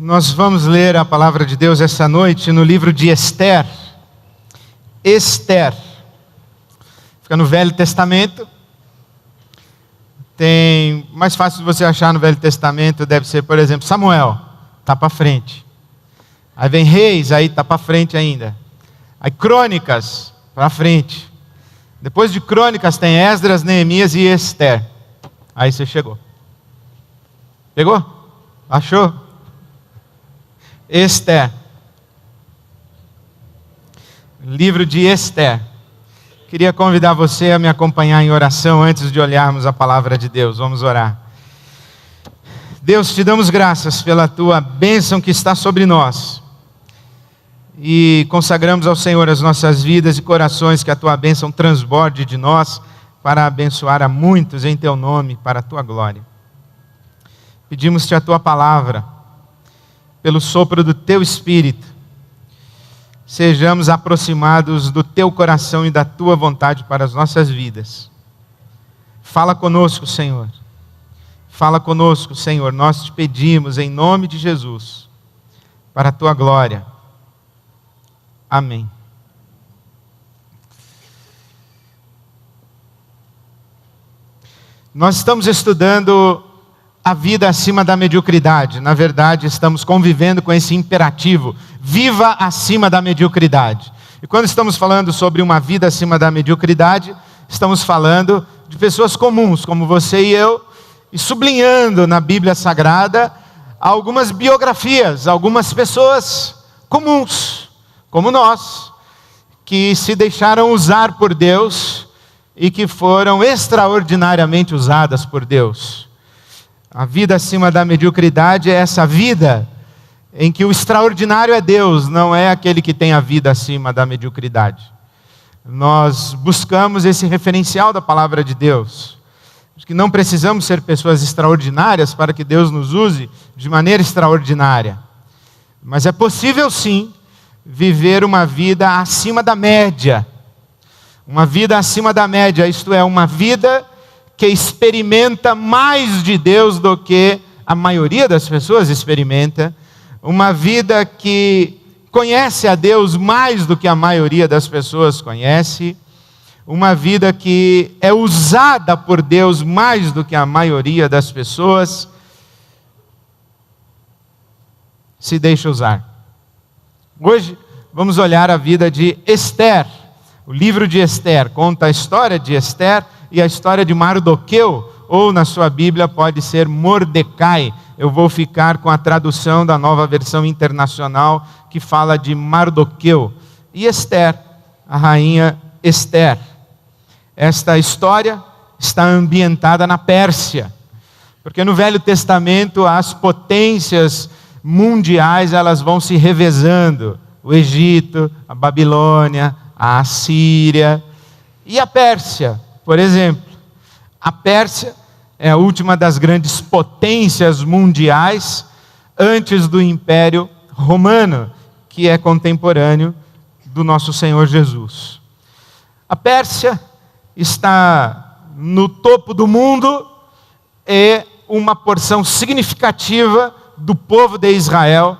Nós vamos ler a palavra de Deus essa noite no livro de Ester. Ester. Fica no Velho Testamento. Mais fácil de você achar no Velho Testamento deve ser, por exemplo, Samuel. Está para frente. Aí vem Reis, aí está para frente ainda. Aí Crônicas, para frente. Depois de Crônicas tem Esdras, Neemias e Ester. Aí você chegou. Pegou? Achou? Ester. Livro de Ester. Queria convidar você a me acompanhar em oração antes de olharmos a palavra de Deus. Vamos orar. Deus, te damos graças pela tua bênção que está sobre nós. E consagramos ao Senhor as nossas vidas e corações, que a tua bênção transborde de nós para abençoar a muitos em teu nome, para a tua glória. Pedimos-te a tua palavra, pelo sopro do teu Espírito, sejamos aproximados do teu coração e da tua vontade para as nossas vidas. Fala conosco, Senhor. Fala conosco, Senhor. Nós te pedimos em nome de Jesus, para a tua glória. Amém. Nós estamos estudando a vida acima da mediocridade. Na verdade, estamos convivendo com esse imperativo: viva acima da mediocridade. E quando estamos falando sobre uma vida acima da mediocridade, estamos falando de pessoas comuns, como você e eu, e sublinhando na Bíblia Sagrada algumas biografias, algumas pessoas comuns, como nós, que se deixaram usar por Deus e que foram extraordinariamente usadas por Deus. A vida acima da mediocridade é essa vida em que o extraordinário é Deus, não é aquele que tem a vida acima da mediocridade. Nós buscamos esse referencial da palavra de Deus, que não precisamos ser pessoas extraordinárias para que Deus nos use de maneira extraordinária. Mas é possível sim viver uma vida acima da média. Uma vida acima da média, isto é, uma vida que experimenta mais de Deus do que a maioria das pessoas experimenta. Uma vida que conhece a Deus mais do que a maioria das pessoas conhece. Uma vida que é usada por Deus mais do que a maioria das pessoas se deixa usar. Hoje vamos olhar a vida de Ester. O livro de Ester conta a história de Ester e a história de Mardoqueu, ou na sua Bíblia pode ser Mordecai. Eu vou ficar com a tradução da Nova Versão Internacional, que fala de Mardoqueu. E Ester, a rainha Ester. Esta história está ambientada na Pérsia, porque no Velho Testamento as potências mundiais elas vão se revezando. O Egito, a Babilônia, a Assíria e a Pérsia. Por exemplo, a Pérsia é a última das grandes potências mundiais antes do Império Romano, que é contemporâneo do nosso Senhor Jesus. A Pérsia está no topo do mundo, é uma porção significativa do povo de Israel,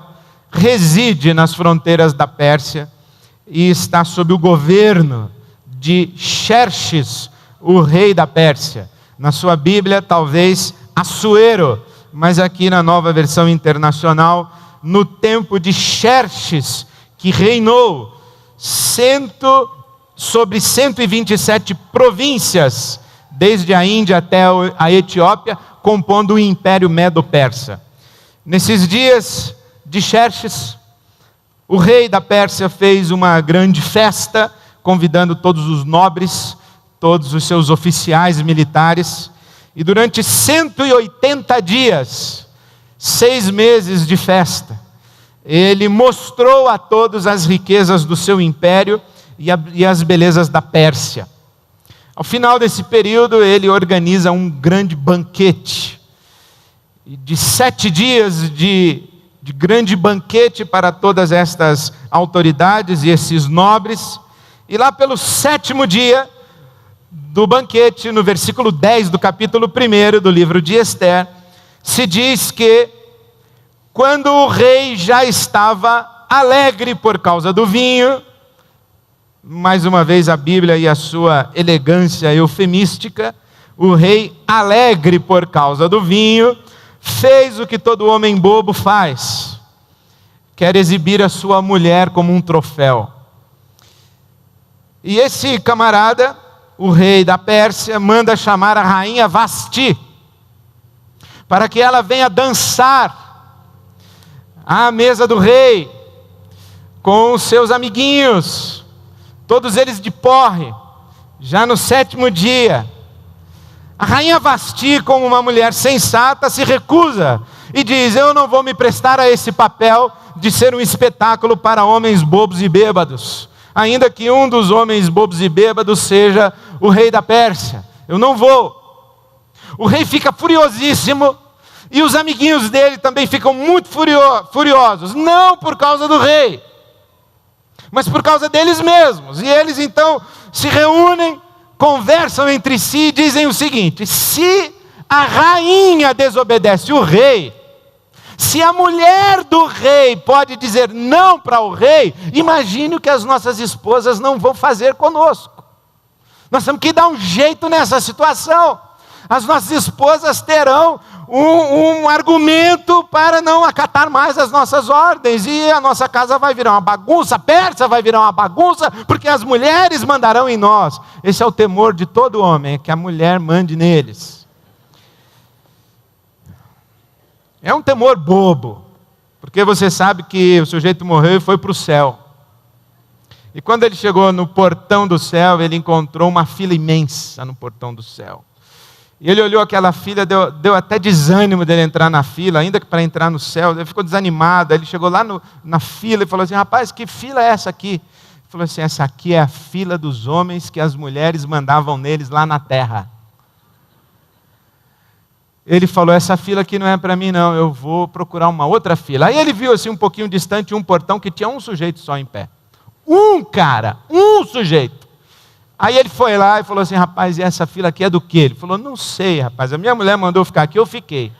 reside nas fronteiras da Pérsia e está sob o governo de Xerxes, o rei da Pérsia. Na sua Bíblia, talvez Assuero, mas aqui na Nova Versão Internacional, no tempo de Xerxes, que reinou sobre 127 províncias, desde a Índia até a Etiópia, compondo o Império Medo-Persa. Nesses dias de Xerxes, o rei da Pérsia fez uma grande festa, convidando todos os nobres, todos os seus oficiais militares, e durante 180 dias, 6 meses de festa, ele mostrou a todos as riquezas do seu império e as belezas da Pérsia. Ao final desse período, ele organiza um grande banquete, de 7 dias de grande banquete para todas estas autoridades e esses nobres, e lá pelo 7º dia do banquete, no versículo 10 do capítulo 1 do livro de Ester, se diz que quando o rei já estava alegre por causa do vinho, mais uma vez a Bíblia e a sua elegância eufemística, o rei, alegre por causa do vinho, fez o que todo homem bobo faz: quer exibir a sua mulher como um troféu. E esse camarada, o rei da Pérsia, manda chamar a rainha Vasti, para que ela venha dançar à mesa do rei, com os seus amiguinhos, todos eles de porre, já no 7º dia. A rainha Vasti, como uma mulher sensata, se recusa e diz: eu não vou me prestar a esse papel de ser um espetáculo para homens bobos e bêbados, ainda que um dos homens bobos e bêbados seja o rei da Pérsia. Eu não vou. O rei fica furiosíssimo, e os amiguinhos dele também ficam muito furiosos, não por causa do rei, mas por causa deles mesmos. E eles então se reúnem, conversam entre si e dizem o seguinte: se a rainha desobedece o rei, se a mulher do rei pode dizer não para o rei, imagine o que as nossas esposas não vão fazer conosco. Nós temos que dar um jeito nessa situação. As nossas esposas terão um argumento para não acatar mais as nossas ordens, e a nossa casa vai virar uma bagunça, a Pérsia vai virar uma bagunça, porque as mulheres mandarão em nós. Esse é o temor de todo homem, é que a mulher mande neles. É um temor bobo, porque você sabe que o sujeito morreu e foi para o céu. E quando ele chegou no portão do céu, ele encontrou uma fila imensa no portão do céu. E ele olhou aquela fila, deu até desânimo dele entrar na fila, ainda que para entrar no céu. Ele ficou desanimado. Ele chegou lá na fila e falou assim: rapaz, que fila é essa aqui? Ele falou assim: essa aqui é a fila dos homens que as mulheres mandavam neles lá na terra. Ele falou: essa fila aqui não é para mim não, eu vou procurar uma outra fila. Aí ele viu assim um pouquinho distante um portão que tinha um sujeito só em pé. Um sujeito. Aí ele foi lá e falou assim: rapaz, e essa fila aqui é do quê? Ele falou: não sei, rapaz, a minha mulher mandou ficar aqui, eu fiquei.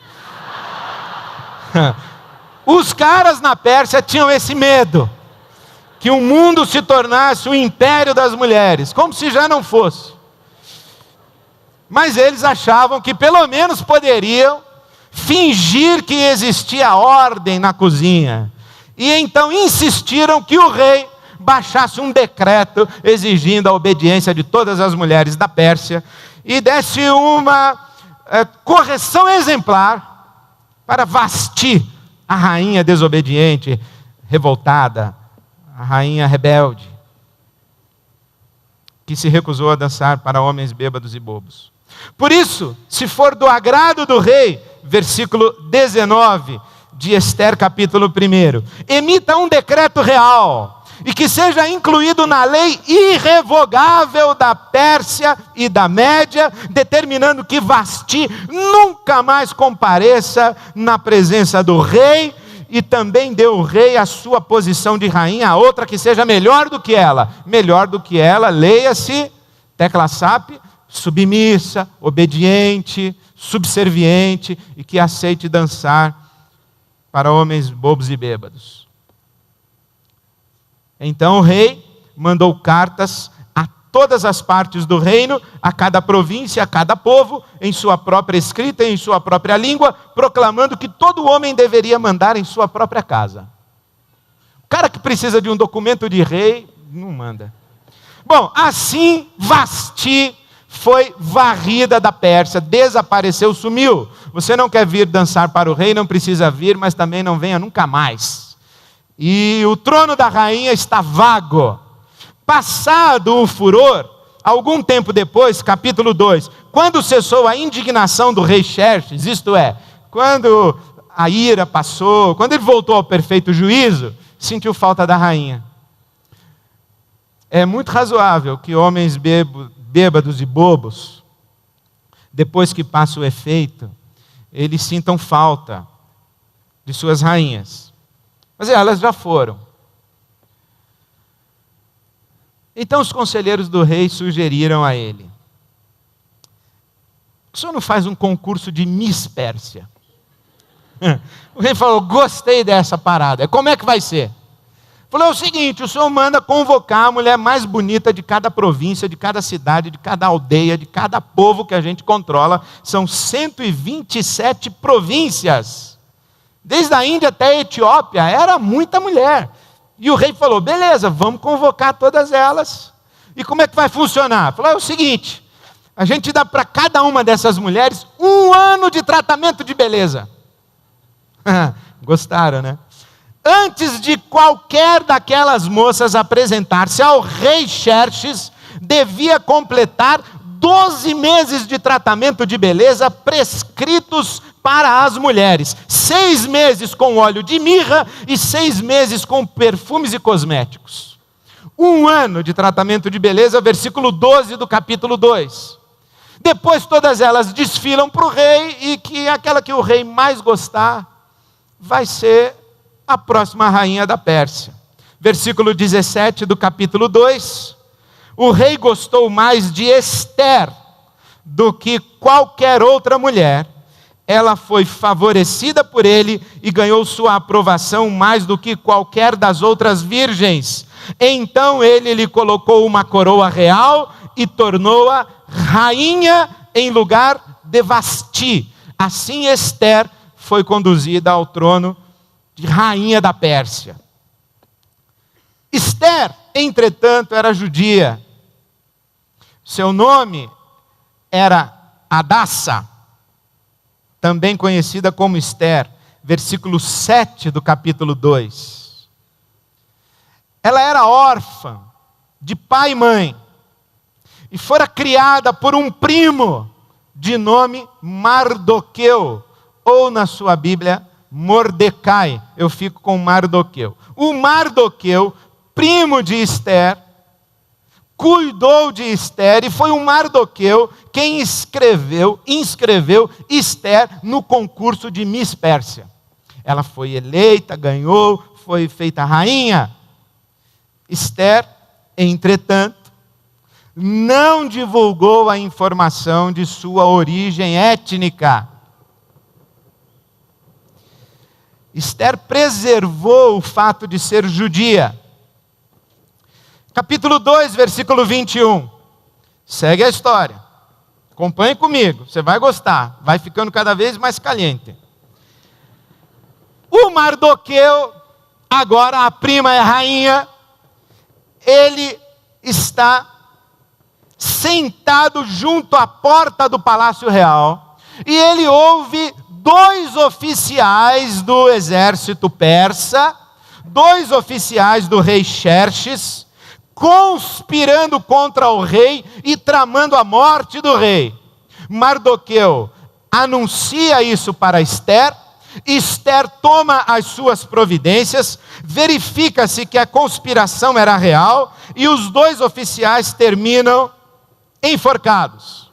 Os caras na Pérsia tinham esse medo, que o mundo se tornasse o império das mulheres, como se já não fosse. Mas eles achavam que pelo menos poderiam fingir que existia ordem na cozinha. E então insistiram que o rei baixasse um decreto exigindo a obediência de todas as mulheres da Pérsia e desse uma correção exemplar para Vasti, a rainha desobediente, revoltada, a rainha rebelde, que se recusou a dançar para homens bêbados e bobos. Por isso, se for do agrado do rei, versículo 19 de Ester capítulo 1, emita um decreto real, e que seja incluído na lei irrevogável da Pérsia e da Média, determinando que Vasti nunca mais compareça na presença do rei, e também dê ao rei a sua posição de rainha, a outra que seja melhor do que ela. Melhor do que ela, leia-se, tecla SAP, submissa, obediente, subserviente, e que aceite dançar para homens bobos e bêbados. Então o rei mandou cartas a todas as partes do reino, a cada província, a cada povo, em sua própria escrita, em sua própria língua, proclamando que todo homem deveria mandar em sua própria casa. O cara que precisa de um documento de rei, não manda. Bom, assim Vasti foi varrida da Pérsia, desapareceu, sumiu. Você não quer vir dançar para o rei, não precisa vir, mas também não venha nunca mais. E o trono da rainha está vago. Passado o furor, algum tempo depois, capítulo 2, quando cessou a indignação do rei Xerxes, isto é, quando a ira passou, quando ele voltou ao perfeito juízo, sentiu falta da rainha. É muito razoável que homens bêbados e bobos, depois que passa o efeito, eles sintam falta de suas rainhas. Mas elas já foram. Então os conselheiros do rei sugeriram a ele: o senhor não faz um concurso de Miss Pérsia? O rei falou: gostei dessa parada. Como é que vai ser? Falou: é o seguinte, o senhor manda convocar a mulher mais bonita de cada província, de cada cidade, de cada aldeia, de cada povo que a gente controla. São 127 províncias. Desde a Índia até a Etiópia, era muita mulher. E o rei falou: beleza, vamos convocar todas elas. E como é que vai funcionar? Falou: é o seguinte, a gente dá para cada uma dessas mulheres 1 ano de tratamento de beleza. Gostaram, né? Antes de qualquer daquelas moças apresentar-se ao rei Xerxes, devia completar 12 meses de tratamento de beleza prescritos para as mulheres. 6 meses com óleo de mirra e 6 meses com perfumes e cosméticos. 1 ano de tratamento de beleza, versículo 12 do capítulo 2. Depois todas elas desfilam para o rei, e que aquela que o rei mais gostar vai ser a próxima rainha da Pérsia. Versículo 17 do capítulo 2. O rei gostou mais de Ester do que qualquer outra mulher. Ela foi favorecida por ele e ganhou sua aprovação mais do que qualquer das outras virgens. Então ele lhe colocou uma coroa real e tornou-a rainha em lugar de Vasti. Assim Ester foi conduzida ao trono de rainha da Pérsia. Ester, entretanto, era judia. Seu nome era Hadassa, também conhecida como Ester. Versículo 7 do capítulo 2. Ela era órfã de pai e mãe, e fora criada por um primo de nome Mardoqueu, ou na sua Bíblia, Mordecai. Eu fico com Mardoqueu. O Mardoqueu, primo de Ester, cuidou de Ester, e foi o Mardoqueu quem inscreveu Ester no concurso de Miss Pérsia. Ela foi eleita, ganhou, foi feita rainha. Ester, entretanto, não divulgou a informação de sua origem étnica. Ester preservou o fato de ser judia. Capítulo 2, versículo 21. Segue a história. Acompanhe comigo, você vai gostar. Vai ficando cada vez mais caliente. O Mardoqueu, agora a prima é rainha, ele está sentado junto à porta do palácio real, e ele ouve 2 oficiais do exército persa, 2 oficiais do rei Xerxes, conspirando contra o rei e tramando a morte do rei. Mardoqueu anuncia isso para Ester. Ester toma as suas providências, verifica-se que a conspiração era real, e os 2 oficiais terminam enforcados.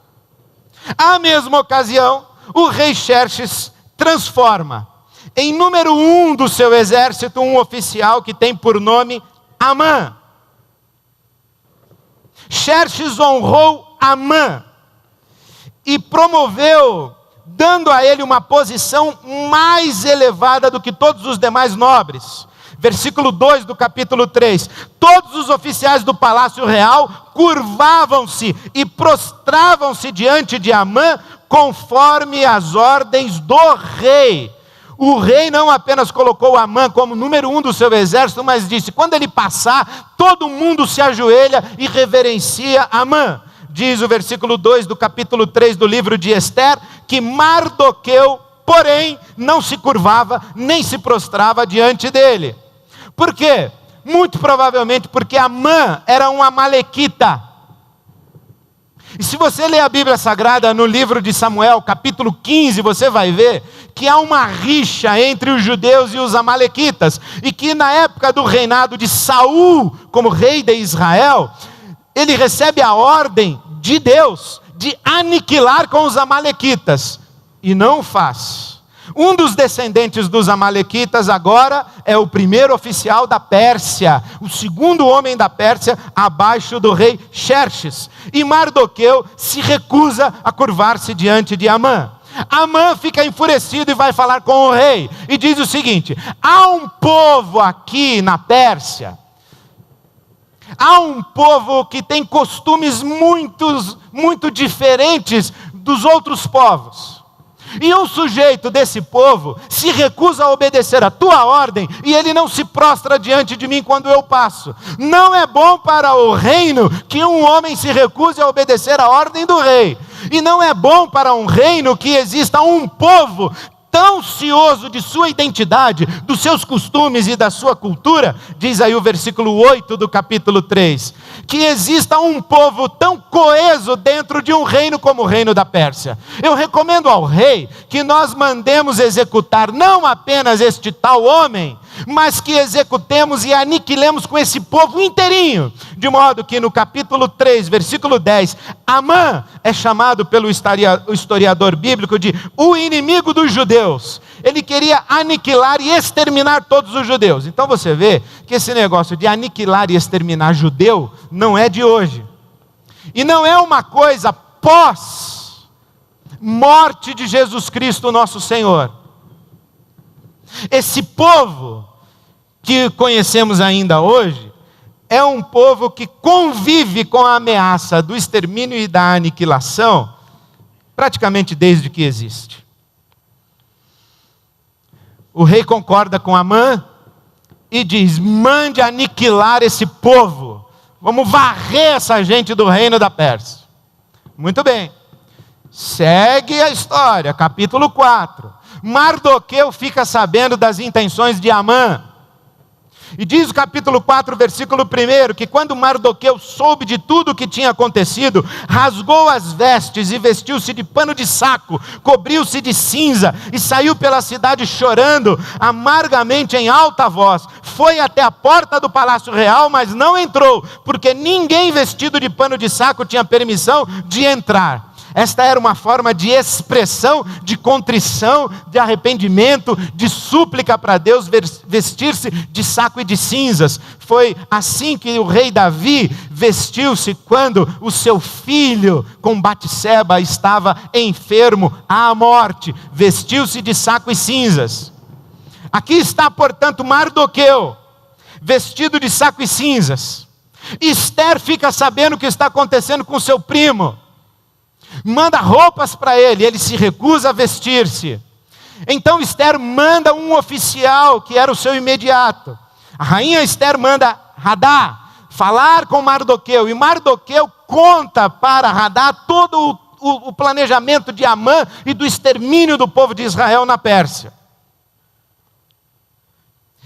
À mesma ocasião, o rei Xerxes transforma em número 1 do seu exército um oficial que tem por nome Amã. Xerxes honrou Amã e promoveu, dando a ele uma posição mais elevada do que todos os demais nobres. Versículo 2 do capítulo 3. Todos os oficiais do palácio real curvavam-se e prostravam-se diante de Amã, conforme as ordens do rei. O rei não apenas colocou Amã como número 1 do seu exército, mas disse: quando ele passar, todo mundo se ajoelha e reverencia Amã. Diz o versículo 2 do capítulo 3 do livro de Ester, que Mardoqueu, porém, não se curvava, nem se prostrava diante dele. Por quê? Muito provavelmente porque Amã era um amalequita. E se você ler a Bíblia Sagrada no livro de Samuel, capítulo 15, você vai ver que há uma rixa entre os judeus e os amalequitas, e que na época do reinado de Saul, como rei de Israel, ele recebe a ordem de Deus de aniquilar com os amalequitas, e não o faz. Um dos descendentes dos amalequitas agora é o primeiro oficial da Pérsia, o segundo homem da Pérsia abaixo do rei Xerxes. E Mardoqueu se recusa a curvar-se diante de Amã. Amã fica enfurecido e vai falar com o rei. E diz o seguinte: há um povo aqui na Pérsia, há um povo que tem costumes muito diferentes dos outros povos. E um sujeito desse povo se recusa a obedecer a tua ordem, e ele não se prostra diante de mim quando eu passo. Não é bom para o reino que um homem se recuse a obedecer a ordem do rei. E não é bom para um reino que exista um povo tão cioso de sua identidade, dos seus costumes e da sua cultura, diz aí o versículo 8 do capítulo 3, que exista um povo tão coeso dentro de um reino como o reino da Pérsia. Eu recomendo ao rei que nós mandemos executar não apenas este tal homem, mas que executemos e aniquilemos com esse povo inteirinho, de modo que no capítulo 3, versículo 10, Amã é chamado pelo historiador bíblico de o inimigo dos judeus. Ele queria aniquilar e exterminar todos os judeus. Então você vê que esse negócio de aniquilar e exterminar judeu não é de hoje. E não é uma coisa pós-morte de Jesus Cristo nosso Senhor. Esse povo que conhecemos ainda hoje é um povo que convive com a ameaça do extermínio e da aniquilação praticamente desde que existe. O rei concorda com Amã e diz: mande aniquilar esse povo, vamos varrer essa gente do reino da Pérsia. Muito bem, segue a história, capítulo 4. Mardoqueu fica sabendo das intenções de Amã. E diz o capítulo 4, versículo 1, que quando Mardoqueu soube de tudo o que tinha acontecido, rasgou as vestes e vestiu-se de pano de saco, cobriu-se de cinza e saiu pela cidade chorando amargamente em alta voz. Foi até a porta do palácio real, mas não entrou, porque ninguém vestido de pano de saco tinha permissão de entrar. Esta era uma forma de expressão, de contrição, de arrependimento, de súplica para Deus, vestir-se de saco e de cinzas. Foi assim que o rei Davi vestiu-se quando o seu filho com Batseba estava enfermo à morte. Vestiu-se de saco e cinzas. Aqui está, portanto, Mardoqueu, vestido de saco e cinzas. Esther fica sabendo o que está acontecendo com seu primo. Manda roupas para ele, ele se recusa a vestir-se. Então Esther manda um oficial, que era o seu imediato. A rainha Esther manda Hadá falar com Mardoqueu, e Mardoqueu conta para Hadá todo o planejamento de Amã e do extermínio do povo de Israel na Pérsia.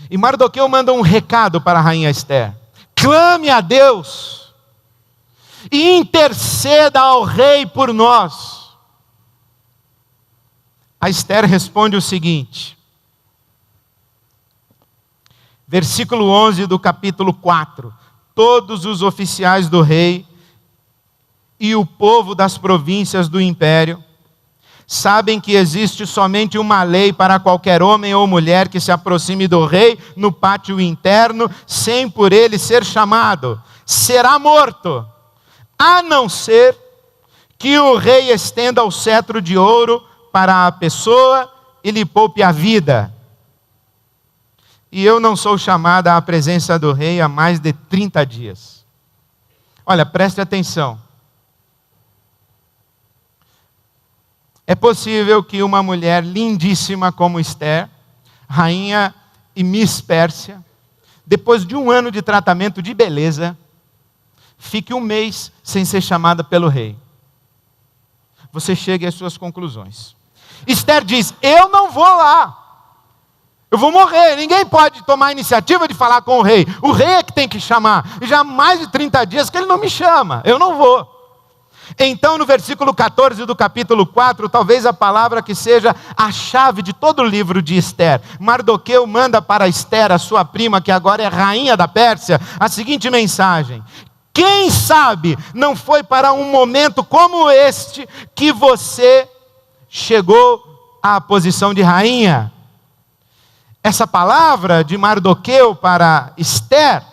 E Mardoqueu manda um recado para a rainha Esther: clame a Deus e interceda ao rei por nós. A Esther responde o seguinte, versículo 11 do capítulo 4: todos os oficiais do rei e o povo das províncias do império sabem que existe somente uma lei para qualquer homem ou mulher que se aproxime do rei no pátio interno, sem por ele ser chamado, será morto, a não ser que o rei estenda o cetro de ouro para a pessoa e lhe poupe a vida. E eu não sou chamada à presença do rei há mais de 30 dias. Olha, preste atenção. É possível que uma mulher lindíssima como Esther, rainha e Miss Pérsia, depois de um ano de tratamento de beleza, fique um mês sem ser chamada pelo rei. Você chegue às suas conclusões. Esther diz: eu não vou lá. Eu vou morrer. Ninguém pode tomar a iniciativa de falar com o rei. O rei é que tem que chamar. E já há mais de 30 dias que ele não me chama. Eu não vou. Então, no versículo 14 do capítulo 4, talvez a palavra que seja a chave de todo o livro de Esther. Mardoqueu manda para Esther, a sua prima, que agora é rainha da Pérsia, a seguinte mensagem: quem sabe não foi para um momento como este que você chegou à posição de rainha? Essa palavra de Mardoqueu para Esther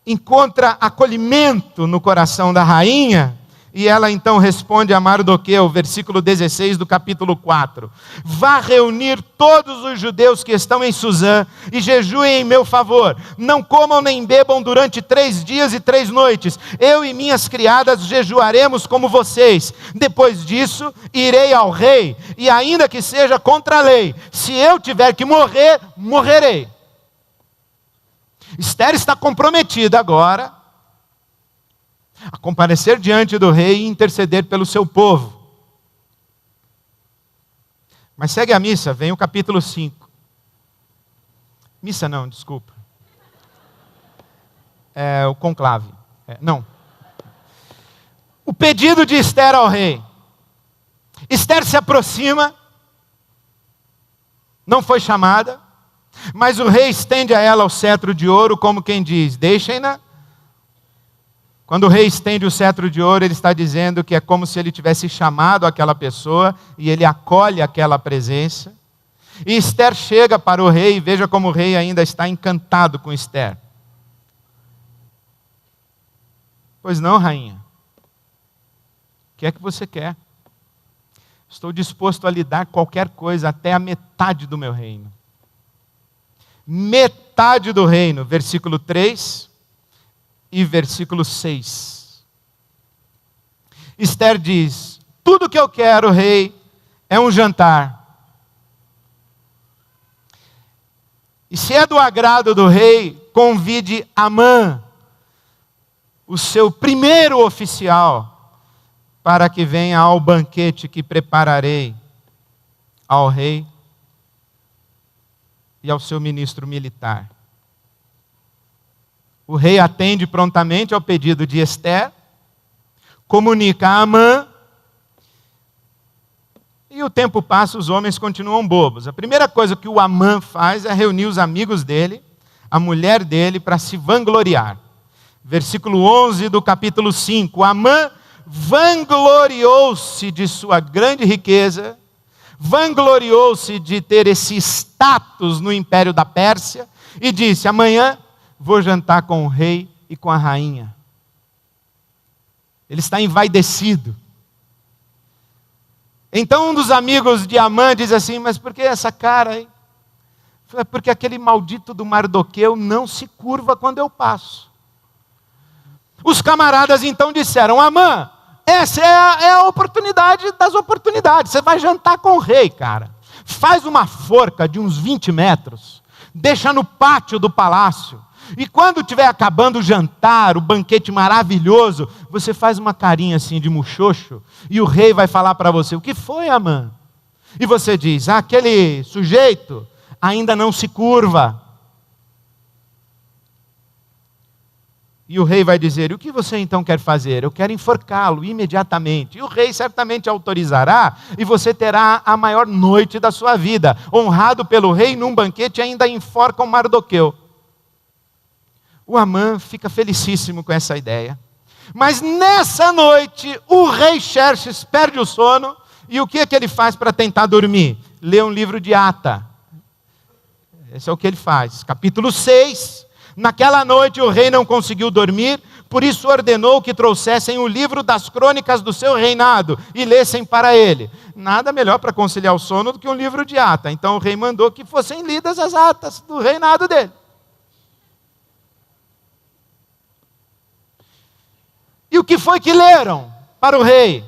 encontra acolhimento no coração da rainha, E ela então responde a Mardoqueu, versículo 16 do capítulo 4. Vá reunir todos os judeus que estão em Suzã e jejuem em meu favor. Não comam nem bebam durante 3 dias e 3 noites. Eu e minhas criadas jejuaremos como vocês. Depois disso, irei ao rei, e ainda que seja contra a lei, se eu tiver que morrer, morrerei. Esther está comprometida agora a comparecer diante do rei e interceder pelo seu povo. Mas segue a missa, vem o capítulo 5. Missa não, desculpa. É o conclave. Não. O pedido de Esther ao rei. Esther se aproxima, não foi chamada, mas o rei estende a ela o cetro de ouro, como quem diz, deixem-na. Quando o rei estende o cetro de ouro, ele está dizendo que é como se ele tivesse chamado aquela pessoa e ele acolhe aquela presença. E Esther chega para o rei, e veja como o rei ainda está encantado com Esther. Pois não, rainha. O que é que você quer? Estou disposto a lhe dar qualquer coisa, até a metade do meu reino. Metade do reino, versículo 3 e versículo 6. Esther diz: tudo que eu quero, rei, é um jantar. E se é do agrado do rei, convide Amã, o seu primeiro oficial, para que venha ao banquete que prepararei ao rei e ao seu ministro militar. O rei atende prontamente ao pedido de Esther, comunica a Amã, e o tempo passa, os homens continuam bobos. A primeira coisa que o Amã faz é reunir os amigos dele, a mulher dele, para se vangloriar. Versículo 11 do capítulo 5. Amã vangloriou-se de sua grande riqueza, vangloriou-se de ter esse status no império da Pérsia, e disse: amanhã vou jantar com o rei e com a rainha. Ele está envaidecido. Então um dos amigos de Amã diz assim: mas por que essa cara aí? É porque aquele maldito do Mardoqueu não se curva quando eu passo. Os camaradas então disseram: Amã, essa é a oportunidade das oportunidades. Você vai jantar com o rei, cara. Faz uma forca de uns 20 metros, deixa no pátio do palácio. E quando estiver acabando o jantar, o banquete maravilhoso, você faz uma carinha assim de muxoxo, e o rei vai falar para você: o que foi, Amã? E você diz: aquele sujeito ainda não se curva. E o rei vai dizer: e o que você então quer fazer? Eu quero enforcá-lo imediatamente. E o rei certamente autorizará, e você terá a maior noite da sua vida. Honrado pelo rei, num banquete ainda enforca o Mardoqueu. O Amã fica felicíssimo com essa ideia. Mas nessa noite, o rei Xerxes perde o sono, e o que é que ele faz para tentar dormir? Lê um livro de Ata. Esse é o que ele faz. Capítulo 6. Naquela noite o rei não conseguiu dormir, por isso ordenou que trouxessem o livro das crônicas do seu reinado e lessem para ele. Nada melhor para conciliar o sono do que um livro de ata. Então o rei mandou que fossem lidas as atas do reinado dele. E o que foi que leram para o rei?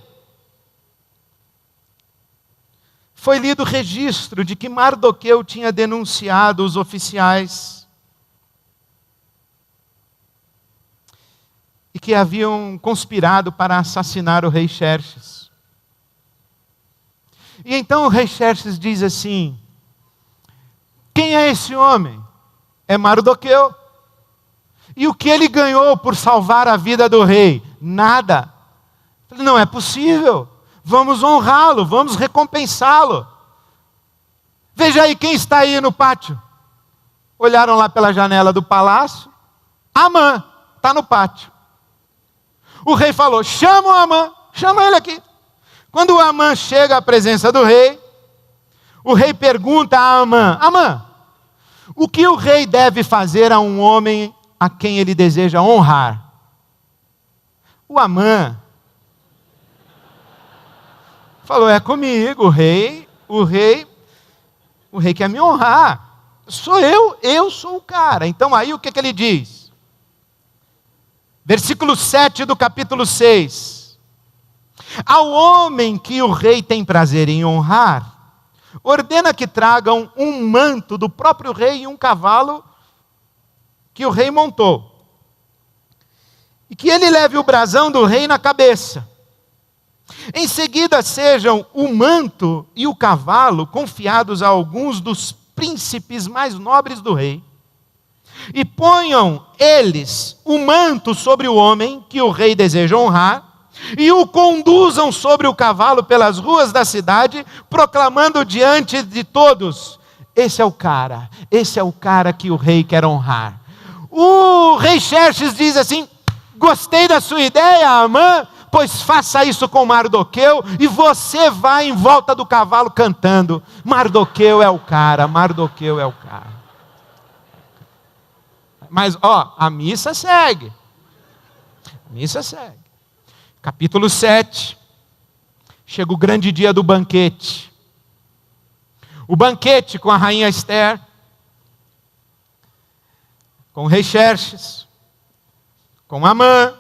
Foi lido o registro de que Mardoqueu tinha denunciado os oficiais e que haviam conspirado para assassinar o rei Xerxes. E então o rei Xerxes diz assim: quem é esse homem? É Mardoqueu. E o que ele ganhou por salvar a vida do rei? Nada. Não é possível. Vamos honrá-lo, vamos recompensá-lo. Veja aí quem está aí no pátio. Olharam lá pela janela do palácio. Amã está no pátio. O rei falou: chama o Amã, chama ele aqui. Quando o Amã chega à presença do rei, o rei pergunta a Amã: Amã, o que o rei deve fazer a um homem a quem ele deseja honrar? O Amã Falou, é comigo, o rei quer me honrar. Sou eu sou o cara. Então aí o que ele diz? Versículo 7 do capítulo 6. Ao homem que o rei tem prazer em honrar, ordena que tragam um manto do próprio rei e um cavalo que o rei montou. E que ele leve o brasão do rei na cabeça. Em seguida sejam o manto e o cavalo confiados a alguns dos príncipes mais nobres do rei. E ponham eles o manto sobre o homem que o rei deseja honrar, e o conduzam sobre o cavalo pelas ruas da cidade, proclamando diante de todos: esse é o cara que o rei quer honrar. O rei Xerxes diz assim: gostei da sua ideia, Amã, pois faça isso com Mardoqueu, e você vai em volta do cavalo cantando: Mardoqueu é o cara, Mardoqueu é o cara. Mas, a missa segue. Capítulo 7. Chega o grande dia do banquete. O banquete com a rainha Ester, com o rei Xerxes, com Amã.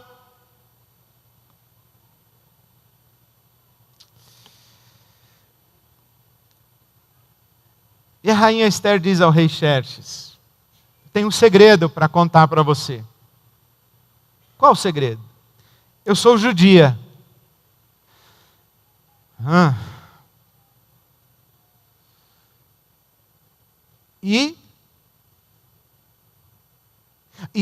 E a rainha Ester diz ao rei Xerxes: tem um segredo para contar para você. Qual o segredo? Eu sou judia. E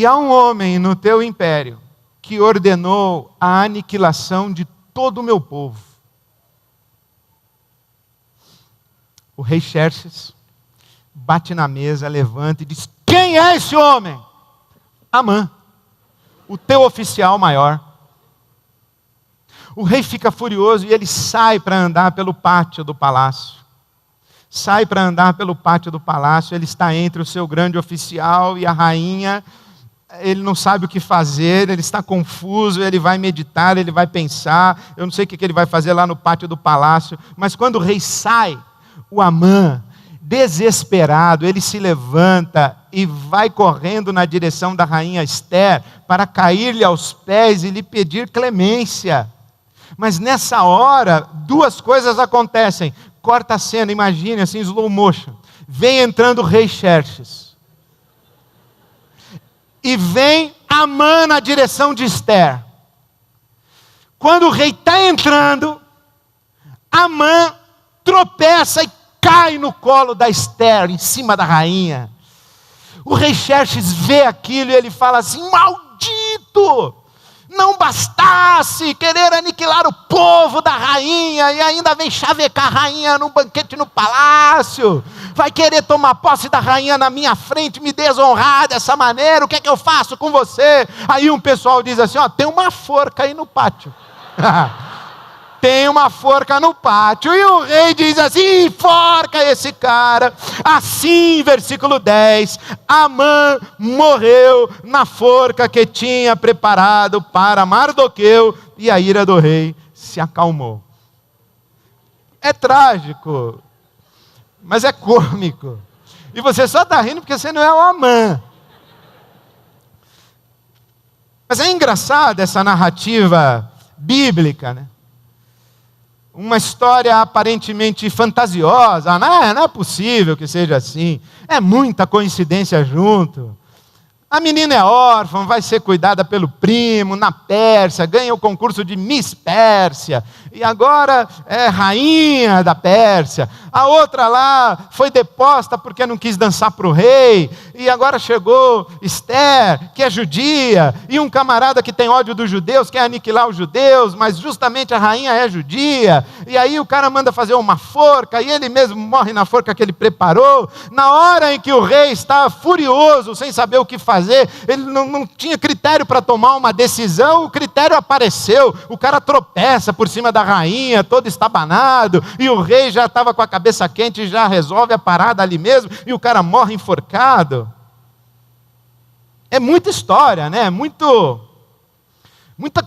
há um homem no teu império que ordenou a aniquilação de todo o meu povo. O rei Xerxes bate na mesa, levanta e diz: quem é esse homem? Amã, o teu oficial maior. O rei fica furioso e ele sai para andar pelo pátio do palácio. Ele está entre o seu grande oficial e a rainha. Ele não sabe o que fazer, ele está confuso, ele vai meditar, ele vai pensar. Eu não sei o que ele vai fazer lá no pátio do palácio. Mas quando o rei sai, o Amã, desesperado, ele se levanta e vai correndo na direção da rainha Ester para cair-lhe aos pés e lhe pedir clemência. Mas nessa hora, duas coisas acontecem. Corta a cena, imagine assim, slow motion. Vem entrando o rei Xerxes. E vem Amã na direção de Ester. Quando o rei está entrando, Amã tropeça e cai no colo da Ester, em cima da rainha. O rei Xerxes vê aquilo e ele fala assim: maldito! Não bastasse querer aniquilar o povo da rainha e ainda vem chavecar a rainha num banquete no palácio. Vai querer tomar posse da rainha na minha frente, me desonrar dessa maneira. O que é que eu faço com você? Aí um pessoal diz assim: tem uma forca aí no pátio. Tem uma forca no pátio. E o rei diz assim: enforca esse cara. Assim, versículo 10, Amã morreu na forca que tinha preparado para Mardoqueu, e a ira do rei se acalmou. É trágico, mas é cômico. E você só está rindo porque você não é o Amã. Mas é engraçado essa narrativa bíblica, né? Uma história aparentemente fantasiosa. Não é possível que seja assim. É muita coincidência junto. A menina é órfã, vai ser cuidada pelo primo na Pérsia, ganha o concurso de Miss Pérsia, e agora é rainha da Pérsia. A outra lá foi deposta porque não quis dançar para o rei, e agora chegou Ester, que é judia, e um camarada que tem ódio dos judeus, quer aniquilar os judeus, mas justamente a rainha é judia, e aí o cara manda fazer uma forca, e ele mesmo morre na forca que ele preparou. Na hora em que o rei está furioso, sem saber o que fazer, ele não tinha critério para tomar uma decisão, o critério apareceu, o cara tropeça por cima da rainha, todo estabanado, e o rei já estava com a cabeça quente e já resolve a parada ali mesmo, e o cara morre enforcado. É muita história, né? Muita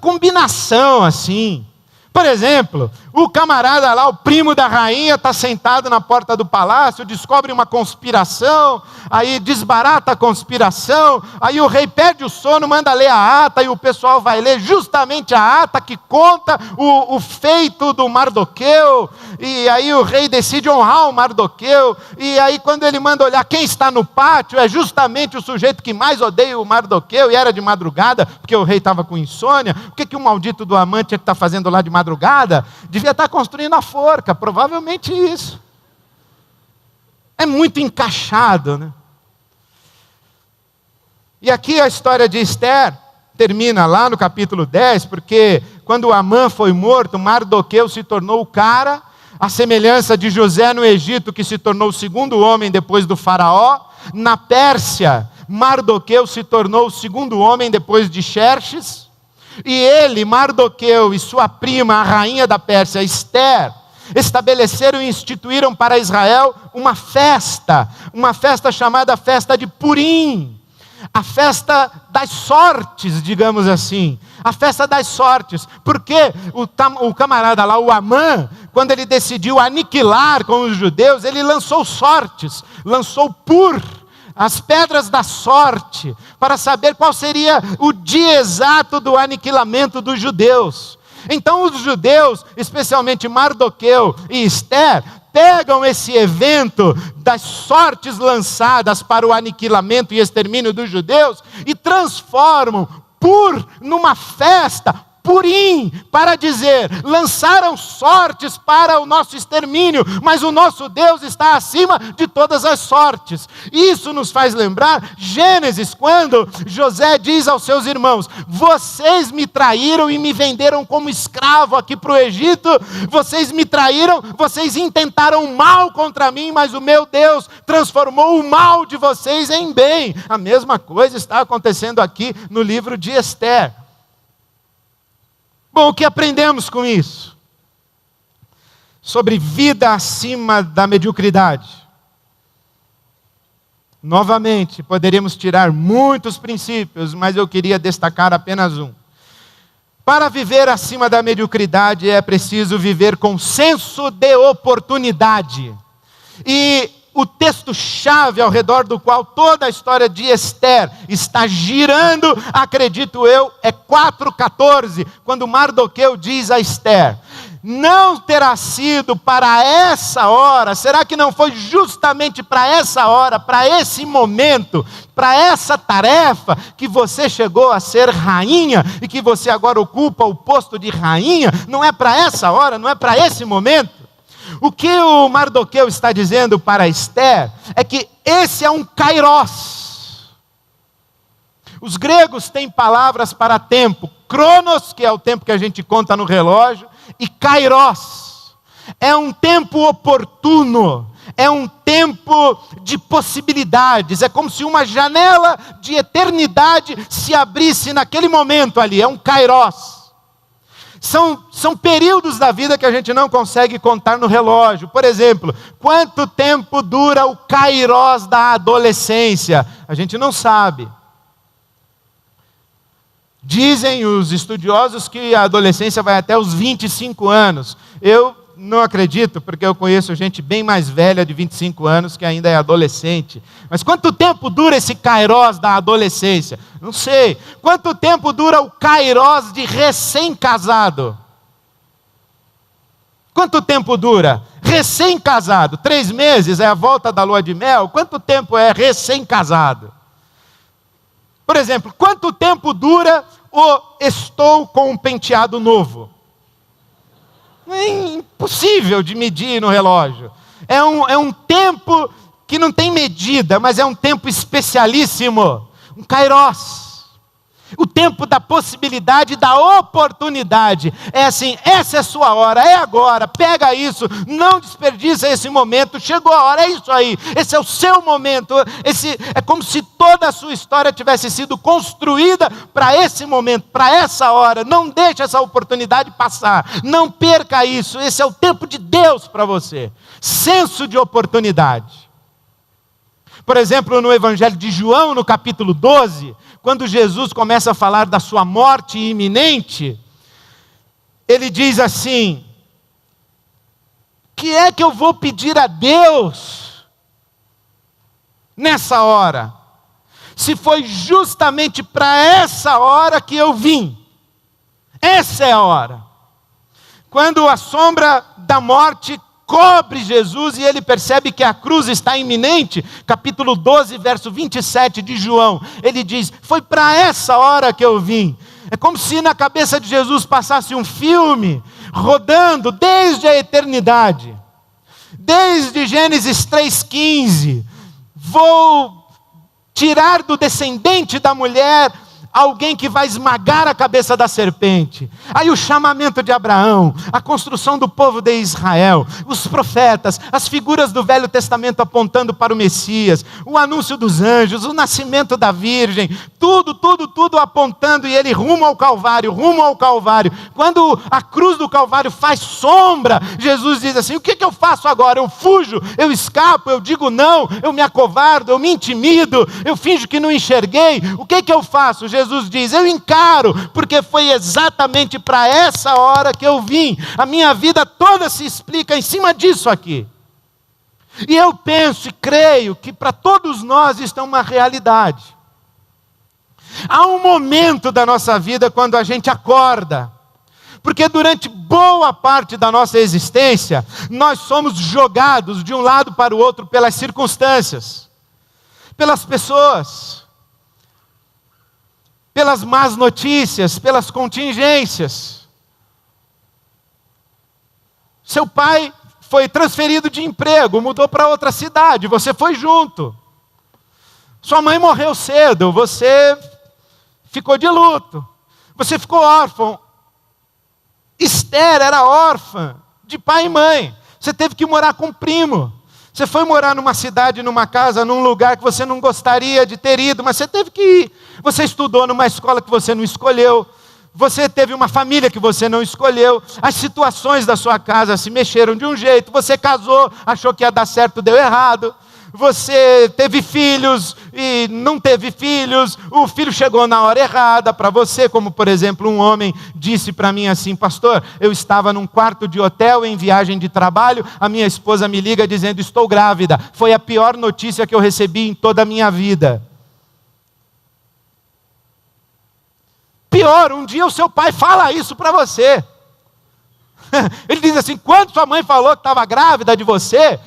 combinação assim. Por exemplo, O camarada lá, o primo da rainha, está sentado na porta do palácio, descobre uma conspiração, aí desbarata a conspiração, aí o rei perde o sono, manda ler a ata, e o pessoal vai ler justamente a ata que conta o feito do Mardoqueu, e aí o rei decide honrar o Mardoqueu, e aí quando ele manda olhar quem está no pátio, é justamente o sujeito que mais odeia o Mardoqueu, e era de madrugada, porque o rei estava com insônia. O que o maldito do amante está fazendo lá de madrugada? Devia estar construindo a forca, provavelmente isso. É muito encaixado, né? E aqui a história de Esther termina lá no capítulo 10, porque quando Amã foi morto, Mardoqueu se tornou o cara, a semelhança de José no Egito, que se tornou o segundo homem depois do faraó. Na Pérsia, Mardoqueu se tornou o segundo homem depois de Xerxes. E ele, Mardoqueu, e sua prima, a rainha da Pérsia, Esther, estabeleceram e instituíram para Israel uma festa chamada festa de Purim, a festa das sortes, digamos assim, a festa das sortes, porque o camarada lá, o Amã, quando ele decidiu aniquilar com os judeus, ele lançou sortes, lançou as pedras da sorte, para saber qual seria o dia exato do aniquilamento dos judeus. Então os judeus, especialmente Mardoqueu e Esther, pegam esse evento das sortes lançadas para o aniquilamento e extermínio dos judeus e transformam numa festa, Purim, para dizer, lançaram sortes para o nosso extermínio, mas o nosso Deus está acima de todas as sortes. Isso nos faz lembrar Gênesis, quando José diz aos seus irmãos: vocês me traíram e me venderam como escravo aqui para o Egito, vocês me traíram, vocês intentaram mal contra mim, mas o meu Deus transformou o mal de vocês em bem. A mesma coisa está acontecendo aqui no livro de Esther. Bom, o que aprendemos com isso? Sobre vida acima da mediocridade. Novamente, poderíamos tirar muitos princípios, mas eu queria destacar apenas um. Para viver acima da mediocridade é preciso viver com senso de oportunidade. E o texto-chave ao redor do qual toda a história de Esther está girando, acredito eu, é 4,14, quando Mardoqueu diz a Esther: não terá sido para essa hora, será que não foi justamente para essa hora, para esse momento, para essa tarefa, que você chegou a ser rainha, e que você agora ocupa o posto de rainha? Não é para essa hora, não é para esse momento? O que o Mardoqueu está dizendo para Esther é que esse é um kairos. Os gregos têm palavras para tempo: cronos, que é o tempo que a gente conta no relógio, e kairos. É um tempo oportuno, é um tempo de possibilidades, é como se uma janela de eternidade se abrisse naquele momento ali, é um kairos. São períodos da vida que a gente não consegue contar no relógio. Por exemplo, quanto tempo dura o kairos da adolescência? A gente não sabe. Dizem os estudiosos que a adolescência vai até os 25 anos. Eu não acredito, porque eu conheço gente bem mais velha de 25 anos que ainda é adolescente. Mas quanto tempo dura esse kairos da adolescência? Não sei. Quanto tempo dura o kairos de recém-casado? Quanto tempo dura? Recém-casado. 3 meses é a volta da lua de mel? Quanto tempo é recém-casado? Por exemplo, quanto tempo dura o estou com um penteado novo? É impossível de medir no relógio. É um tempo que não tem medida, mas é um tempo especialíssimo. Um kairos. O tempo da possibilidade, da oportunidade. É assim, essa é a sua hora, é agora, pega isso, não desperdiça esse momento, chegou a hora, é isso aí, esse é o seu momento. É como se toda a sua história tivesse sido construída para esse momento, para essa hora. Não deixe essa oportunidade passar, não perca isso, esse é o tempo de Deus para você. Senso de oportunidade. Por exemplo, no Evangelho de João, no capítulo 12, quando Jesus começa a falar da sua morte iminente, ele diz assim: que é que eu vou pedir a Deus nessa hora? Se foi justamente para essa hora que eu vim. Essa é a hora. Quando a sombra da morte cobre Jesus e ele percebe que a cruz está iminente, capítulo 12, verso 27 de João, ele diz: foi para essa hora que eu vim. É como se na cabeça de Jesus passasse um filme, rodando desde a eternidade. Desde Gênesis 3,15, vou tirar do descendente da mulher alguém que vai esmagar a cabeça da serpente. Aí o chamamento de Abraão, a construção do povo de Israel, os profetas, as figuras do Velho Testamento apontando para o Messias, o anúncio dos anjos, o nascimento da Virgem, tudo apontando, e ele rumo ao Calvário. Quando a cruz do Calvário faz sombra, Jesus diz assim: o que eu faço agora? Eu fujo, eu escapo, eu digo não, eu me acovardo, eu me intimido, eu finjo que não enxerguei. O que eu faço? Jesus diz: eu encaro, porque foi exatamente para essa hora que eu vim. A minha vida toda se explica em cima disso aqui. E eu penso e creio que para todos nós isso é uma realidade. Há um momento da nossa vida quando a gente acorda, porque durante boa parte da nossa existência, nós somos jogados de um lado para o outro pelas circunstâncias, pelas pessoas, pelas más notícias, pelas contingências. Seu pai foi transferido de emprego, mudou para outra cidade, você foi junto. Sua mãe morreu cedo, você ficou de luto. Você ficou órfão. Esther era órfã de pai e mãe. Você teve que morar com um primo. Você foi morar numa cidade, numa casa, num lugar que você não gostaria de ter ido, mas você teve que ir. Você estudou numa escola que você não escolheu. Você teve uma família que você não escolheu. As situações da sua casa se mexeram de um jeito. Você casou, achou que ia dar certo, deu errado. Você teve filhos e não teve filhos. O filho chegou na hora errada para você, como por exemplo um homem disse para mim assim: pastor, eu estava num quarto de hotel em viagem de trabalho, a minha esposa me liga dizendo: estou grávida. Foi a pior notícia que eu recebi em toda a minha vida. Pior, um dia o seu pai fala isso para você. Ele diz assim: quando sua mãe falou que estava grávida de você,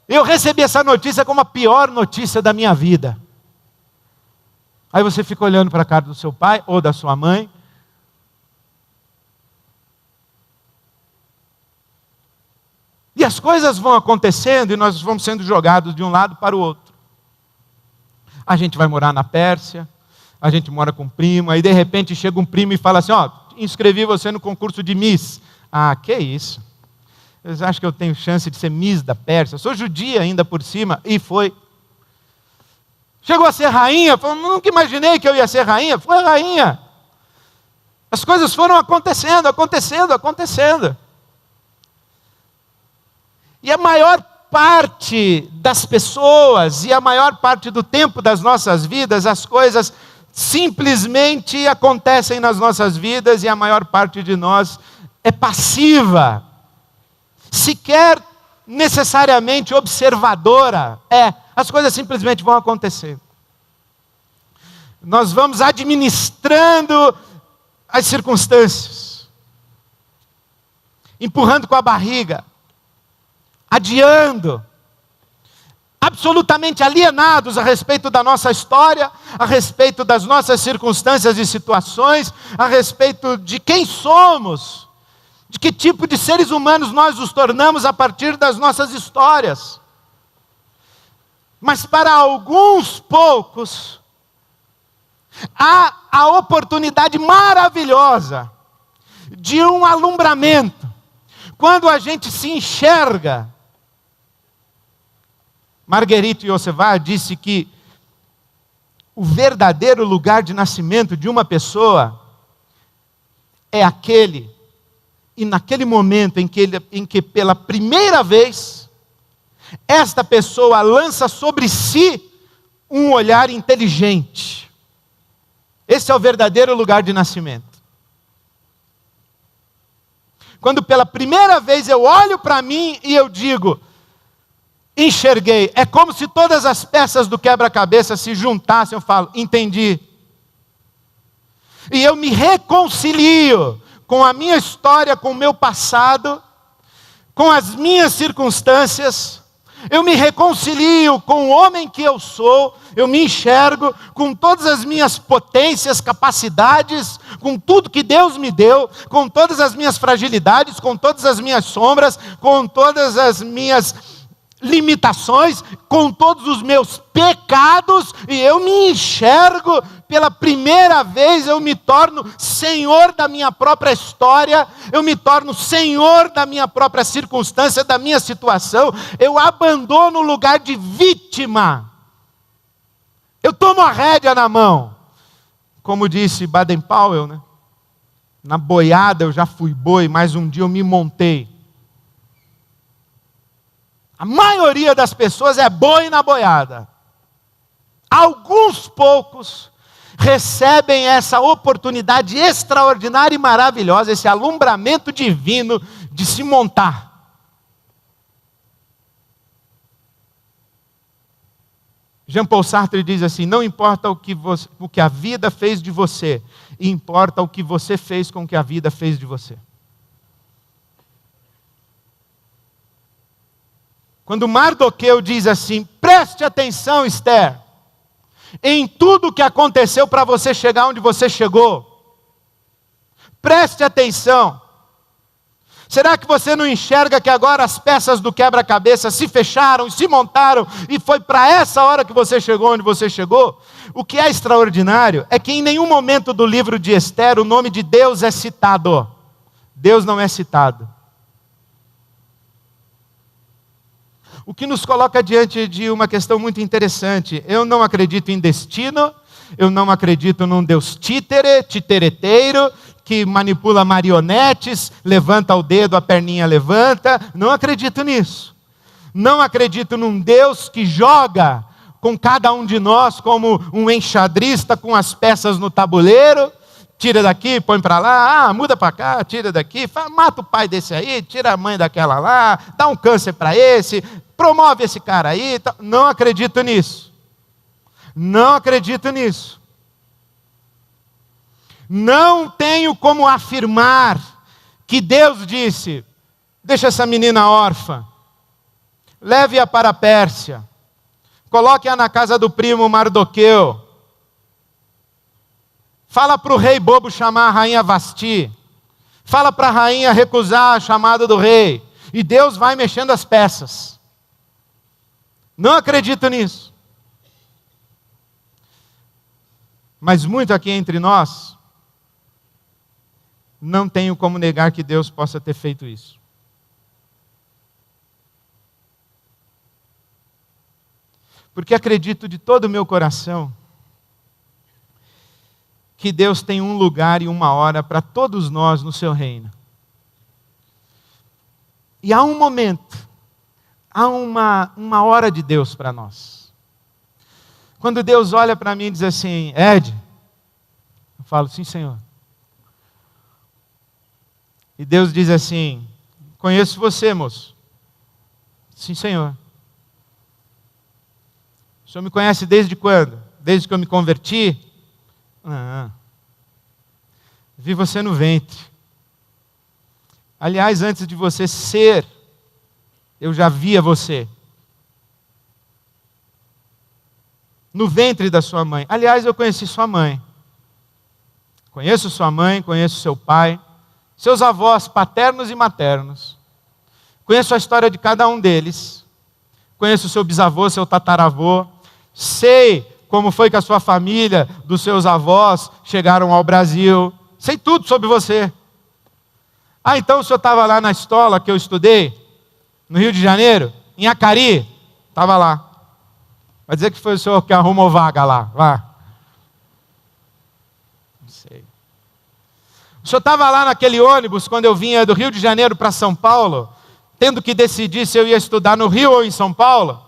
eu recebi essa notícia como a pior notícia da minha vida. Aí você fica olhando para a cara do seu pai ou da sua mãe. E as coisas vão acontecendo e nós vamos sendo jogados de um lado para o outro. A gente vai morar na Pérsia, a gente mora com um primo, aí de repente chega um primo e fala assim: ó, inscrevi você no concurso de Miss. Ah, que isso? Eles acham que eu tenho chance de ser Miss da Pérsia? Eu sou judia ainda por cima. E foi. Chegou a ser rainha. Falou: nunca imaginei que eu ia ser rainha. Foi rainha. As coisas foram acontecendo. E a maior parte das pessoas e a maior parte do tempo das nossas vidas, as coisas simplesmente acontecem nas nossas vidas e a maior parte de nós é passiva. Sequer necessariamente observadora. As coisas simplesmente vão acontecer. Nós vamos administrando as circunstâncias, empurrando com a barriga, adiando, absolutamente alienados a respeito da nossa história, a respeito das nossas circunstâncias e situações, a respeito de quem somos, de que tipo de seres humanos nós nos tornamos a partir das nossas histórias. Mas para alguns poucos, há a oportunidade maravilhosa de um alumbramento. Quando a gente se enxerga. Marguerite Yourcenar disse que o verdadeiro lugar de nascimento de uma pessoa é aquele, e naquele momento em que pela primeira vez, esta pessoa lança sobre si um olhar inteligente. Esse é o verdadeiro lugar de nascimento. Quando pela primeira vez eu olho para mim e eu digo, enxerguei. É como se todas as peças do quebra-cabeça se juntassem. Eu falo, entendi. E eu me reconcilio com a minha história, com o meu passado, com as minhas circunstâncias. Eu me reconcilio com o homem que eu sou. Eu me enxergo com todas as minhas potências, capacidades, com tudo que Deus me deu, com todas as minhas fragilidades, com todas as minhas sombras, com todas as minhas limitações, com todos os meus pecados, e eu me enxergo, pela primeira vez eu me torno senhor da minha própria história, eu me torno senhor da minha própria circunstância, da minha situação, eu abandono o lugar de vítima, eu tomo a rédea na mão, como disse Baden-Powell, né? Na boiada eu já fui boi, mas um dia eu me montei. A maioria das pessoas é boi na boiada. Alguns poucos recebem essa oportunidade extraordinária e maravilhosa, esse alumbramento divino de se montar. Jean-Paul Sartre diz assim, não importa o que a vida fez de você, importa o que você fez com o que a vida fez de você. Quando Mardoqueu diz assim, preste atenção, Esther, em tudo o que aconteceu para você chegar onde você chegou. Preste atenção. Será que você não enxerga que agora as peças do quebra-cabeça se fecharam, se montaram, e foi para essa hora que você chegou onde você chegou? O que é extraordinário é que em nenhum momento do livro de Esther o nome de Deus é citado. Deus não é citado. O que nos coloca diante de uma questão muito interessante. Eu não acredito em destino, eu não acredito num Deus titereteiro, que manipula marionetes, levanta o dedo, a perninha levanta. Não acredito nisso. Não acredito num Deus que joga com cada um de nós como um enxadrista com as peças no tabuleiro. Tira daqui, põe para lá, muda para cá, tira daqui, mata o pai desse aí, tira a mãe daquela lá, dá um câncer para esse, promove esse cara aí. Não acredito nisso. Não acredito nisso. Não tenho como afirmar que Deus disse, deixa essa menina órfã, leve-a para a Pérsia, coloque-a na casa do primo Mardoqueu, fala para o rei bobo chamar a rainha Vasti, fala para a rainha recusar a chamada do rei, e Deus vai mexendo as peças. Não acredito nisso. Mas muito aqui entre nós, não tenho como negar que Deus possa ter feito isso. Porque acredito de todo o meu coração que Deus tem um lugar e uma hora para todos nós no seu reino. E há um momento, há uma hora de Deus para nós. Quando Deus olha para mim e diz assim, Ed, eu falo, sim, Senhor. E Deus diz assim, conheço você, moço. Sim, Senhor. O Senhor me conhece desde quando? Desde que eu me converti? Vi você no ventre. Aliás, antes de você ser, eu já via você. No ventre da sua mãe. Aliás, eu conheci sua mãe. Conheço sua mãe, conheço seu pai, seus avós paternos e maternos. Conheço a história de cada um deles. Conheço o seu bisavô, seu tataravô. Sei como foi que a sua família, dos seus avós, chegaram ao Brasil. Sei tudo sobre você. Então o senhor estava lá na escola que eu estudei, no Rio de Janeiro, em Acari? Estava lá. Vai dizer que foi o senhor que arrumou vaga lá. Vá. Não sei. O senhor estava lá naquele ônibus quando eu vinha do Rio de Janeiro para São Paulo, tendo que decidir se eu ia estudar no Rio ou em São Paulo?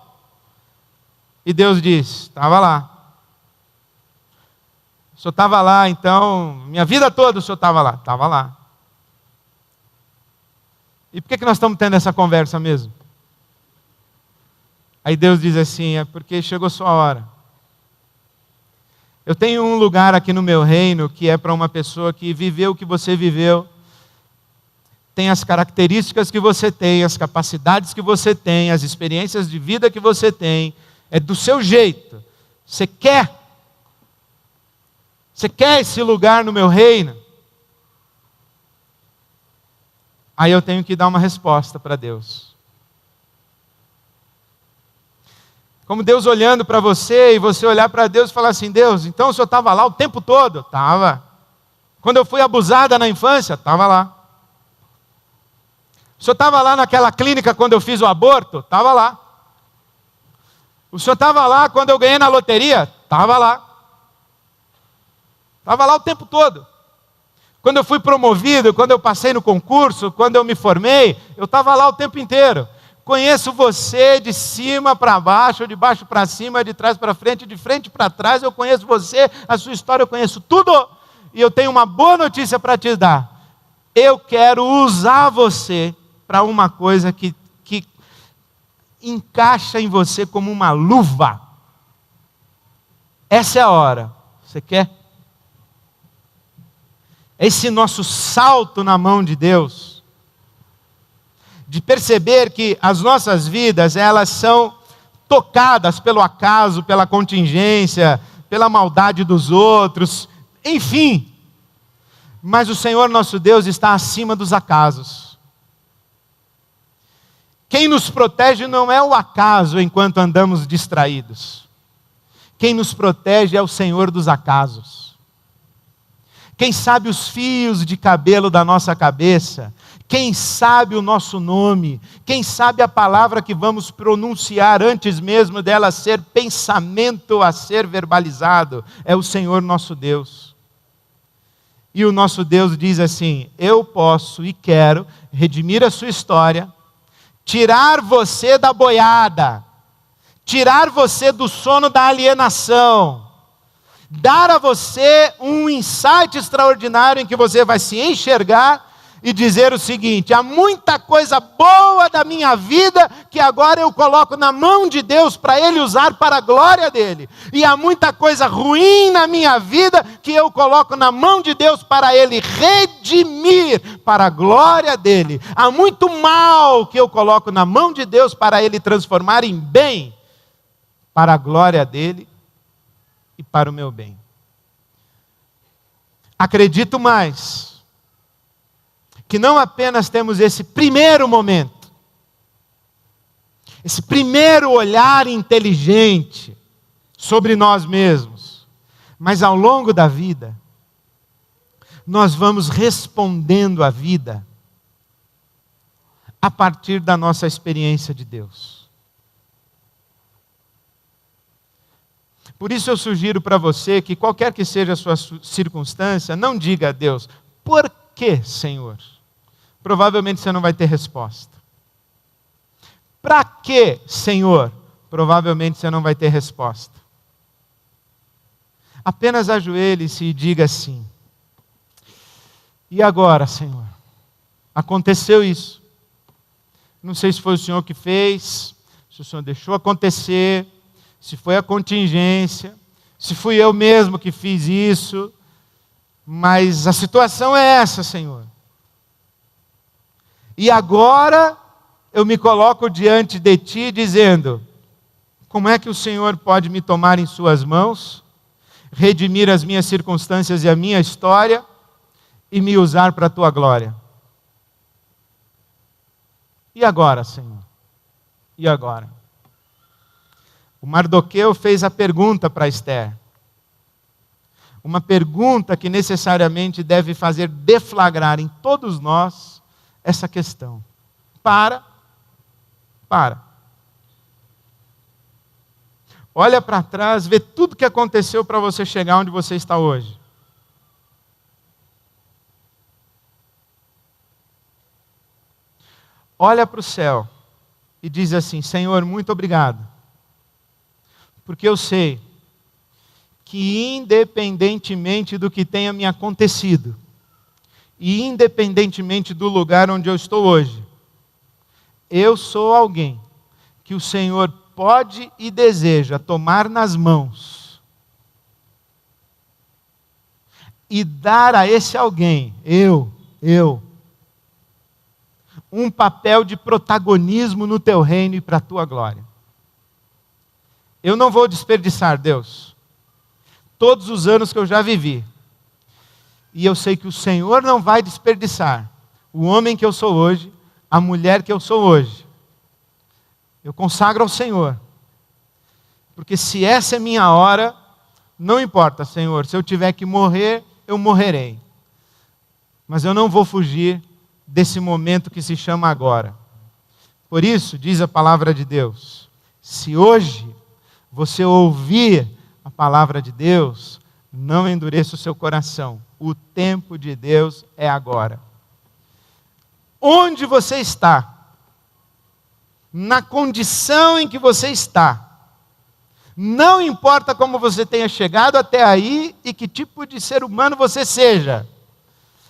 E Deus disse, estava lá. O senhor estava lá, então, minha vida toda o senhor estava lá. Estava lá. E por que nós estamos tendo essa conversa mesmo? Aí Deus diz assim, é porque chegou sua hora. Eu tenho um lugar aqui no meu reino que é para uma pessoa que viveu o que você viveu, tem as características que você tem, as capacidades que você tem, as experiências de vida que você tem, é do seu jeito. Você quer esse lugar no meu reino? Aí eu tenho que dar uma resposta para Deus. Como Deus olhando para você e você olhar para Deus e falar assim, Deus, então o Senhor estava lá o tempo todo? Estava. Quando eu fui abusada na infância? Estava lá. O Senhor estava lá naquela clínica quando eu fiz o aborto? Estava lá. O Senhor estava lá quando eu ganhei na loteria? Estava lá. Estava lá o tempo todo. Quando eu fui promovido, quando eu passei no concurso, quando eu me formei, eu estava lá o tempo inteiro. Conheço você de cima para baixo, de baixo para cima, de trás para frente, de frente para trás. Eu conheço você, a sua história, eu conheço tudo. E eu tenho uma boa notícia para te dar. Eu quero usar você para uma coisa que encaixa em você como uma luva. Essa é a hora. Você quer? Esse nosso salto na mão de Deus, de perceber que as nossas vidas, elas são tocadas pelo acaso, pela contingência, pela maldade dos outros, enfim. Mas o Senhor nosso Deus está acima dos acasos. Quem nos protege não é o acaso enquanto andamos distraídos. Quem nos protege é o Senhor dos acasos. Quem sabe os fios de cabelo da nossa cabeça, quem sabe o nosso nome, quem sabe a palavra que vamos pronunciar antes mesmo dela ser pensamento a ser verbalizado, é o Senhor nosso Deus. E o nosso Deus diz assim, eu posso e quero redimir a sua história, tirar você da boiada, tirar você do sono da alienação, dar a você um insight extraordinário em que você vai se enxergar e dizer o seguinte, há muita coisa boa da minha vida que agora eu coloco na mão de Deus para Ele usar para a glória dEle. E há muita coisa ruim na minha vida que eu coloco na mão de Deus para Ele redimir para a glória dEle. Há muito mal que eu coloco na mão de Deus para Ele transformar em bem para a glória dEle e para o meu bem. Acredito mais que não apenas temos esse primeiro momento, esse primeiro olhar inteligente sobre nós mesmos, mas ao longo da vida, nós vamos respondendo à vida a partir da nossa experiência de Deus. Por isso eu sugiro para você que qualquer que seja a sua circunstância, não diga a Deus, por que, Senhor? Provavelmente você não vai ter resposta. Para que, Senhor? Provavelmente você não vai ter resposta. Apenas ajoelhe-se e diga assim, e agora, Senhor? Aconteceu isso. Não sei se foi o Senhor que fez, se o Senhor deixou acontecer, se foi a contingência, se fui eu mesmo que fiz isso, mas a situação é essa, Senhor. E agora eu me coloco diante de Ti dizendo, como é que o Senhor pode me tomar em suas mãos, redimir as minhas circunstâncias e a minha história e me usar para a Tua glória? E agora, Senhor? E agora? O Mardoqueu fez a pergunta para Esther. Uma pergunta que necessariamente deve fazer deflagrar em todos nós essa questão. Para. Olha para trás, vê tudo que aconteceu para você chegar onde você está hoje. Olha para o céu e diz assim, Senhor, muito obrigado. Porque eu sei que independentemente do que tenha me acontecido, e independentemente do lugar onde eu estou hoje, eu sou alguém que o Senhor pode e deseja tomar nas mãos e dar a esse alguém, eu, um papel de protagonismo no teu reino e para a tua glória. Eu não vou desperdiçar, Deus, todos os anos que eu já vivi. E eu sei que o Senhor não vai desperdiçar o homem que eu sou hoje, a mulher que eu sou hoje. Eu consagro ao Senhor. Porque se essa é minha hora, não importa, Senhor, se eu tiver que morrer, eu morrerei. Mas eu não vou fugir desse momento que se chama agora. Por isso, diz a palavra de Deus, se hoje você ouvir a palavra de Deus, não endureça o seu coração. O tempo de Deus é agora. Onde você está, na condição em que você está, não importa como você tenha chegado até aí e que tipo de ser humano você seja,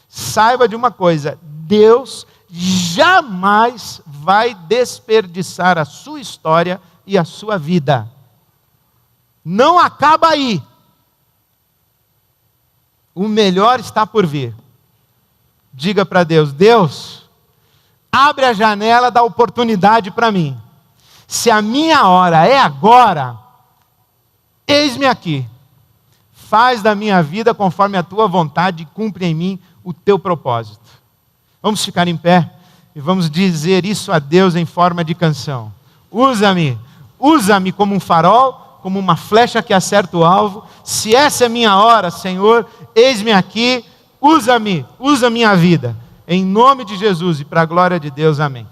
saiba de uma coisa, Deus jamais vai desperdiçar a sua história e a sua vida. Não acaba aí. O melhor está por vir. Diga para Deus, Deus, abre a janela da oportunidade para mim. Se a minha hora é agora, eis-me aqui. Faz da minha vida conforme a tua vontade e cumpre em mim o teu propósito. Vamos ficar em pé e vamos dizer isso a Deus em forma de canção. Usa-me como um farol, como uma flecha que acerta o alvo. Se essa é minha hora, Senhor, eis-me aqui, usa-me, usa minha vida. Em nome de Jesus e para a glória de Deus, amém.